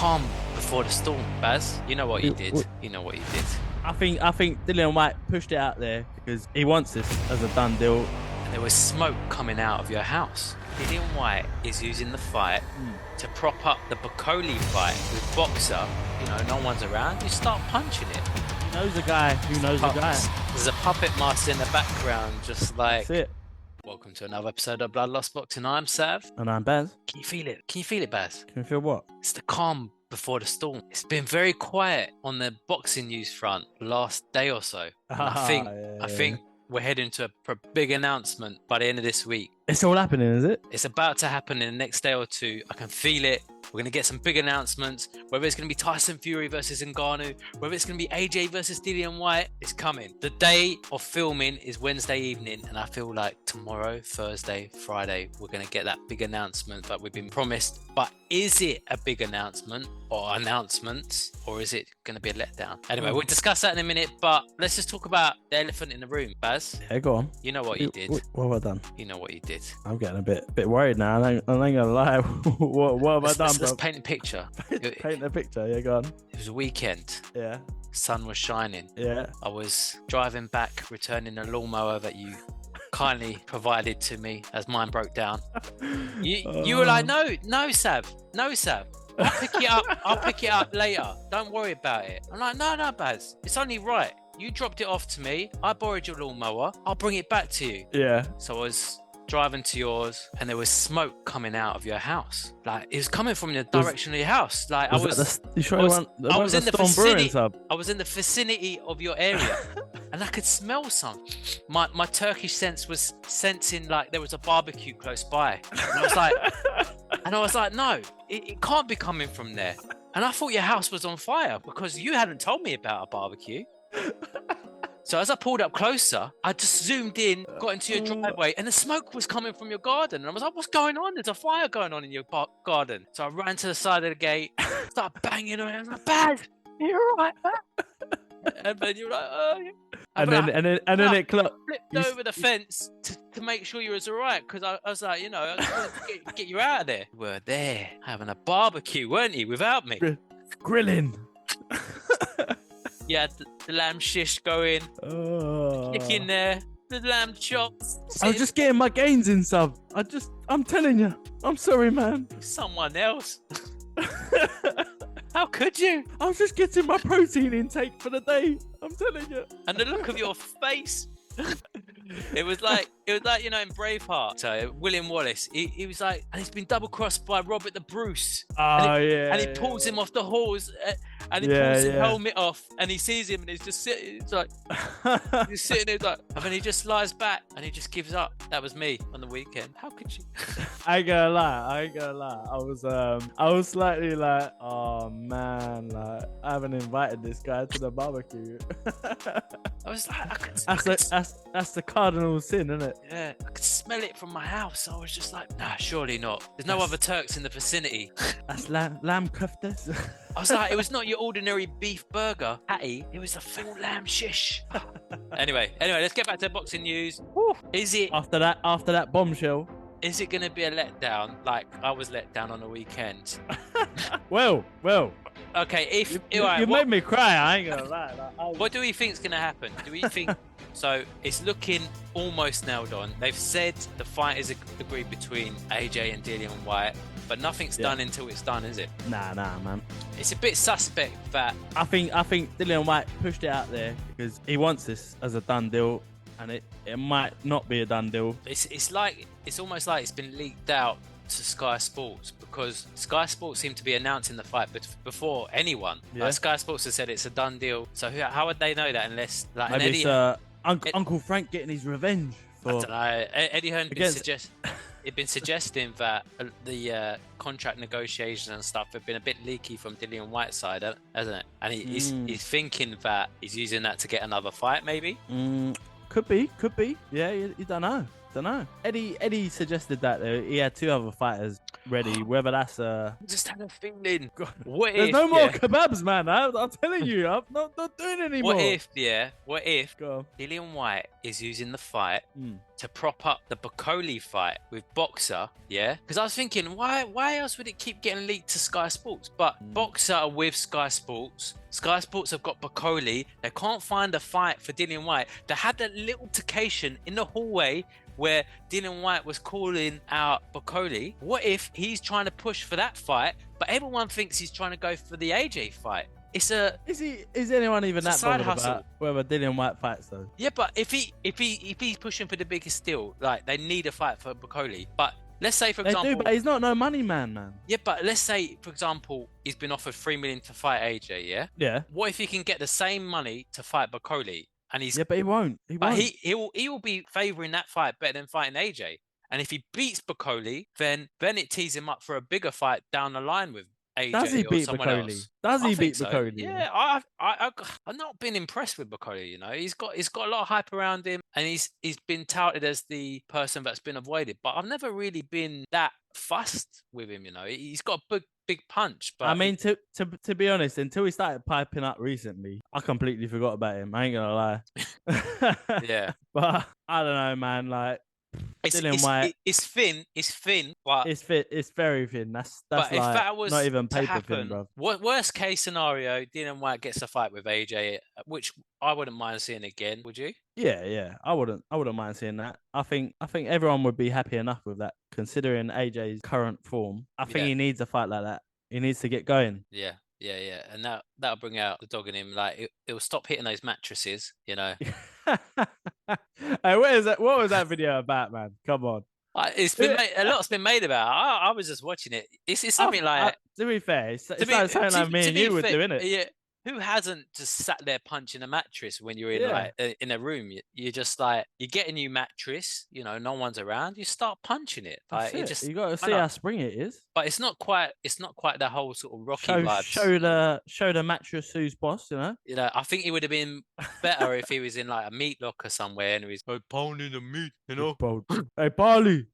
calm before the storm, Baz. You know what he did. You know what he did. I think Dillian White pushed it out there because he wants this as a done deal. And there was smoke coming out of your house. Dillian White is using the fight to prop up the Bacoli fight with Boxer. You know, no one's around. You start punching it. He knows a guy who knows a guy. There's a puppet master in the background, just like. That's it. Welcome to another episode of Bloodlust Boxing. I'm Sav. And I'm Baz. Can you feel it? Can you feel it, Baz? Can you feel what? It's the calm before the storm. It's been very quiet on the boxing news front the last day or so. And I think we're heading to a big announcement by the end of this week. It's all happening, is it? It's about to happen in the next day or two. I can feel it. We're going to get some big announcements. Whether it's going to be Tyson Fury versus NGANNOU, whether it's going to be AJ versus Dillian White, it's coming. The day of filming is Wednesday evening, and I feel like tomorrow, Thursday, Friday, we're going to get that big announcement that we've been promised. But is it a big announcement or announcements, or is it going to be a letdown? Anyway, we'll discuss that in a minute, but let's just talk about the elephant in the room, Baz. Yeah, go on. You know what you did. What have I done? You know what you did. I'm getting a bit worried now. I ain't gonna lie. what have I done? Let's paint a picture. Paint a picture. Yeah, go on. It was a weekend. Yeah. Sun was shining. Yeah. I was driving back, returning a lawnmower that you kindly provided to me as mine broke down. You were like, no, Sav. I'll pick it up later. Don't worry about it. I'm like, no, Baz. It's only right. You dropped it off to me. I borrowed your lawnmower. I'll bring it back to you. Yeah. So I was driving to yours, and there was smoke coming out of your house. Like, it was coming from the direction of your house. Like, I was in the vicinity of your area, and I could smell some. My Turkish sense was sensing like there was a barbecue close by, and I was like, no, it can't be coming from there. And I thought your house was on fire because you hadn't told me about a barbecue. So as I pulled up closer, I just zoomed in, got into your driveway, and the smoke was coming from your garden. And I was like, what's going on? There's a fire going on in your garden. So I ran to the side of the gate, started banging on it. I was like, Baz, you're all right, man. And then you were like, oh, yeah. And then it flipped over the fence to make sure you was all right, because I was like, I wanted to get you out of there. You were there having a barbecue, weren't you, without me? Grilling. You had the lamb shish going, chicken there, the lamb chops. I was just getting my gains in, Sav. I'm telling you. I'm sorry, man. Someone else. How could you? I was just getting my protein intake for the day. I'm telling you. And the look of your face. It was like in Braveheart. So William Wallace, he was like, and he's been double crossed by Robert the Bruce. And he pulls him off the horse, and he pulls his helmet off, and he sees him, and he's just sitting. He's like, he's sitting there, like, and then he just lies back, and he just gives up. That was me on the weekend. How could you? I ain't gonna lie. I was slightly like, oh man, like I haven't invited this guy to the barbecue. I was like, that's the cardinal sin, isn't it? Yeah, I could smell it from my house. I was just like, nah, surely not. There's no other Turks in the vicinity. That's lamb koftas. I was like, it was not your ordinary beef burger patty. It was a full lamb shish. Anyway, let's get back to boxing news. Woo. Is it after that bombshell? Is it going to be a letdown like I was let down on the weekend? Well. Okay, you made me cry. I ain't gonna lie. What do we think is going to happen? Do we think? So it's looking almost nailed on. They've said the fight is agreed between AJ and Dillian White, but nothing's done until it's done, is it? Nah, man. It's a bit suspect that I think Dillian White pushed it out there because he wants this as a done deal, and it might not be a done deal. It's almost like it's been leaked out to Sky Sports, because Sky Sports seem to be announcing the fight before anyone. Yeah. Like, Sky Sports has said it's a done deal. So how would they know that unless like maybe it's Uncle Frank getting his revenge for? I don't know. Eddie Hearn had been suggesting that the contract negotiations and stuff have been a bit leaky from Dillian White's side, hasn't it? And he's thinking that he's using that to get another fight, maybe. Could be. Yeah, you don't know. Eddie suggested that he had two other fighters ready. Whether that's I just had a feeling. What there's if, no more kebabs, man. I'm telling you, I'm not doing anymore. What if Dillian Whyte is using the fight to prop up the Bacoli fight with Boxer? Yeah, because I was thinking, why else would it keep getting leaked to Sky Sports? But Boxer are with Sky Sports. Sky Sports have got Bacoli. They can't find a fight for Dillian Whyte. They had that little altercation in the hallway where Dillian Whyte was calling out Bacoli. What if he's trying to push for that fight, but everyone thinks he's trying to go for the AJ fight? Is anyone even that bothered about whether Dillian Whyte fights though? Yeah, but if he's pushing for the biggest deal, like they need a fight for Bacoli. But let's say, for example, but he's not no money man. Yeah, but let's say, for example, he's been offered $3 million to fight AJ. Yeah. Yeah. What if he can get the same money to fight Bacoli? And but he won't. He will be favouring that fight better than fighting AJ. And if he beats Bacoli, then it tees him up for a bigger fight down the line with AJ. Does he beat Bacoli? Does he beat Bacoli? Yeah, I've not been impressed with Bacoli. You know, he's got a lot of hype around him, and he's been touted as the person that's been avoided. But I've never really been that fussed with him. You know, he's got a big punch. But I mean, to be honest, until he started piping up recently, I completely forgot about him. I ain't gonna lie. Yeah, but I don't know, man. Like, Dillian Whyte, it's thin, but it's very thin. That's but like, if that was not even paper happen, thin, bro. Worst case scenario, Dillian Whyte gets a fight with AJ, which I wouldn't mind seeing again. Would you? Yeah, I wouldn't mind seeing that. I think everyone would be happy enough with that, considering AJ's current form. I think he needs a fight like that. He needs to get going. Yeah. And that'll bring out the dog in him. Like, it'll stop hitting those mattresses, you know. Hey, what was that video about, man? Come on. It's been a lot's been made about it. I was just watching it. It's something like. To be fair, it's like something like me and you were doing it. Yeah. Who hasn't just sat there punching a mattress when you're in in a room? You're just like, you get a new mattress, you know, no one's around. You start punching it. Like, you got to see how springy it is. But it's not quite the whole sort of Rocky vibes. Show the mattress who's boss. You know. You know, I think it would have been better if he was in like a meat locker somewhere and he was pounding the meat. You know. Hey Barley.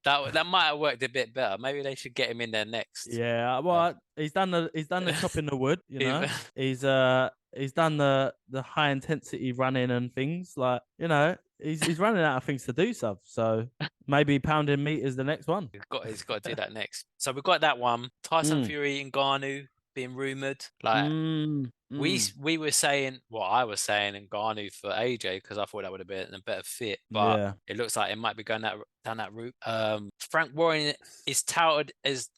That might have worked a bit better. Maybe they should get him in there next. Yeah, well, he's done the chopping the wood, you know. He's done the high intensity running and things, like, you know. He's running out of things to do, so maybe pounding meat is the next one. He's got to do that next. So we've got that one. Tyson Fury and NGANNOU being rumored. Like we were saying, I was saying NGANNOU for AJ because I thought that would have been a better fit, but it looks like it might be going down that route. Frank Warren is touted as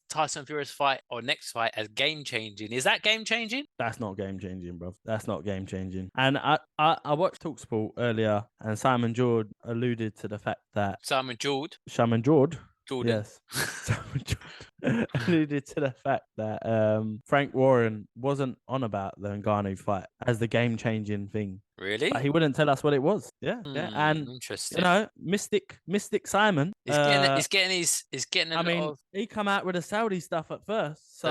Tyson Fury's fight or next fight as game changing. Is that game changing? That's not game changing, bro. That's not game changing. And I watched TalkSport earlier, and Simon Jord alluded to the fact that Simon Jord. Jordan. Yes. Alluded to the fact that Frank Warren wasn't on about the Ngannou fight as the game-changing thing. Really? But he wouldn't tell us what it was. Yeah. And interesting. You know, Mystic Simon. He's getting. I mean, he come out with the Saudi stuff at first. So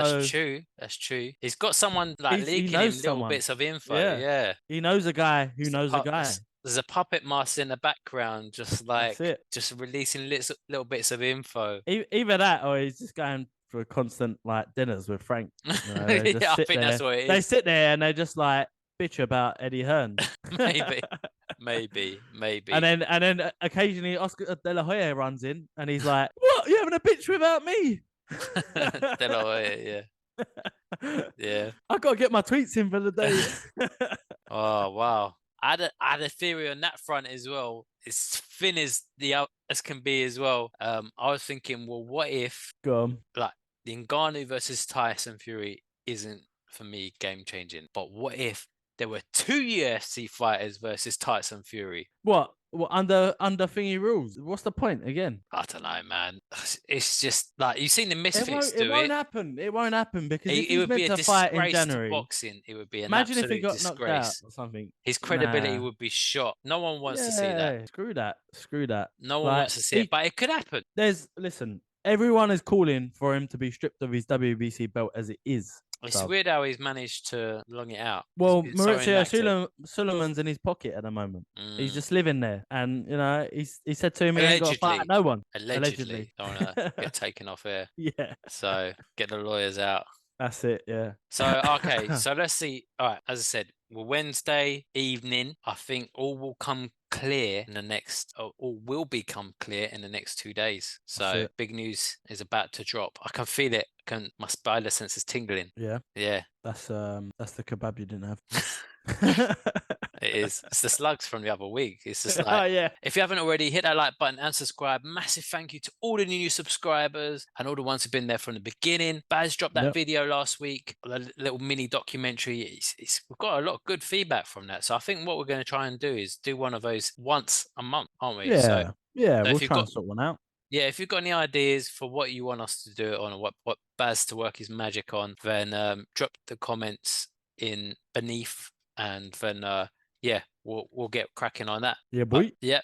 That's true. He's got someone like leaking him little bits of info. Yeah. He knows a guy who knows a guy. There's a puppet master in the background, just releasing little bits of info. Either that, or he's just going for constant like dinners with Frank. You know, I think that's what it is. They sit there and they just like bitch about Eddie Hearn. maybe. And then occasionally Oscar De La Hoya runs in and he's like, "What? You having a bitch without me?" De La Hoya, yeah. I got to get my tweets in for the day. Oh wow. I had a theory on that front as well. As thin as can be as well. I was thinking, well, what if like the Ngannou versus Tyson Fury isn't for me game changing, but what if there were 2 UFC fighters versus Tyson Fury? What under thingy rules? What's the point again? I don't know, man. It's just like you've seen the Misfits do it. It won't happen. It won't happen because it would be a disgrace to boxing. It would be an absolute if he got disgrace. Knocked out or something. His credibility would be shot. No one wants to see that. Screw that. No one wants to see it, but it could happen. Listen. Everyone is calling for him to be stripped of his WBC belt as it is. It's So. weird how he's managed to long it out. Well, It's so Maurizio Suleiman's in his pocket at the moment. He's just living there, and he said to me, "He ain't got to fight no one." Allegedly, don't want to get taken off here. Yeah. So get the lawyers out. That's it. Yeah. So okay, so let's see. All right, as I said, Wednesday evening. I think all will come clear in the next, or will become clear in the next 2 days. So big news is about to drop. I can feel it. My spider sense is tingling. Yeah. Yeah. That's the kebab you didn't have. It is. It's the slugs from the other week. It's just like, yeah. If you haven't already, hit that like button and subscribe. Massive thank you to all the new subscribers and all the ones who've been there from the beginning. Baz dropped that video last week, a little mini documentary. We've got a lot of good feedback from that. So I think what we're going to try and do is do one of those once a month, aren't we? Yeah. So we'll try and sort one out. Yeah, if you've got any ideas for what you want us to do it on, or what Baz to work his magic on, then drop the comments in beneath, and then we'll get cracking on that. Yeah, boy. Yeah.